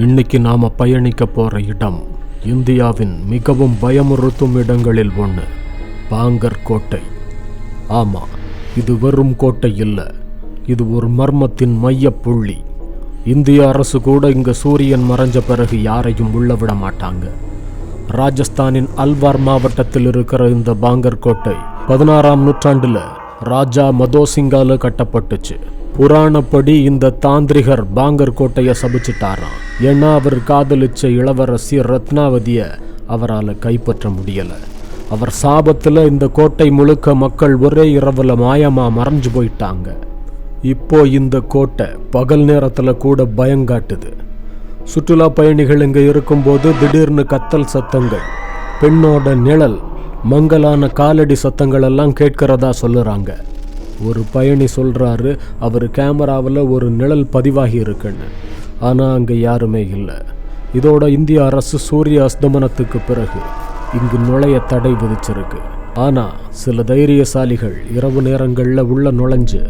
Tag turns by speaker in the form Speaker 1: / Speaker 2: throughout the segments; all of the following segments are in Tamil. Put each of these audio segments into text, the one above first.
Speaker 1: இன்னைக்கு நாம பயணிக்க போற இடம் இந்தியாவின் மிகவும் பயமுறுத்தும் இடங்களில் ஒன்று, பாங்கர் கோட்டை. ஆமா, இது வெறும் கோட்டை இல்லை, இது ஒரு மர்மத்தின் மைய புள்ளி. இந்திய அரசு கூட இங்க சூரியன் மறைஞ்ச பிறகு யாரையும் உள்ள விட மாட்டாங்க. ராஜஸ்தானின் அல்வார் மாவட்டத்தில் இருக்கிற இந்த பாங்கர் கோட்டை 16ஆம் நூற்றாண்டுல ராஜா மதோசிங்கால கட்டப்பட்டுச்சு. புராணப்படி இந்த தாந்திரிகர் பாங்கர் கோட்டையை சபிச்சிட்டாராம். ஏன்னா அவர் காதலிச்ச இளவரசி ரத்னாவதிய அவரால் கைப்பற்ற முடியல. அவர் சாபத்துல இந்த கோட்டை முழுக்க மக்கள் ஒரே இரவுல மாயமா மறைஞ்சு போயிட்டாங்க. இப்போ இந்த கோட்டை பகல் நேரத்துல கூட பயங்காட்டுது. சுற்றுலா பயணிகள் இங்க இருக்கும்போது திடீர்னு கத்தல் சத்தங்கள், பெண்ணோட நிழல், மங்கலான காலடி சத்தங்கள் எல்லாம் கேட்கிறதா சொல்லுறாங்க. ஒரு பயணி சொல்றாரு அவர் கேமராவில் ஒரு நிழல் பதிவாகி இருக்குன்னு. ஆனால் அங்கே யாருமே இல்லை. இதோட இந்திய அரசு சூரிய அஸ்தமனத்துக்கு பிறகு இங்கு நுழைய தடை விதிச்சிருக்கு. ஆனால் சில தைரியசாலிகள் இரவு நேரங்களில் உள்ள நுழைஞ்சு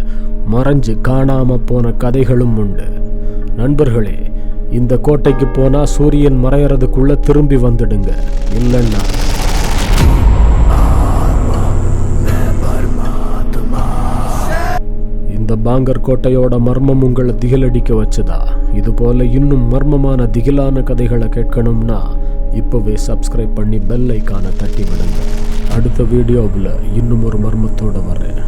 Speaker 1: மறைஞ்சு காணாம போன கதைகளும் உண்டு. நண்பர்களே, இந்த கோட்டைக்கு போனால் சூரியன் மறையறதுக்குள்ள திரும்பி வந்துடுங்க, இல்லைன்னா இந்த பாங்கர் கோட்டையோட மர்மம் உங்களை திகிலடிக்க வச்சதா? இது போல இன்னும் மர்மமான திகிலான கதைகளை கேட்கணும்னா இப்போவே சப்ஸ்கிரைப் பண்ணி பெல் ஐக்கானை தட்டி விடுங்க. அடுத்த வீடியோவில் இன்னும் ஒரு மர்மத்தோடு வரேன்.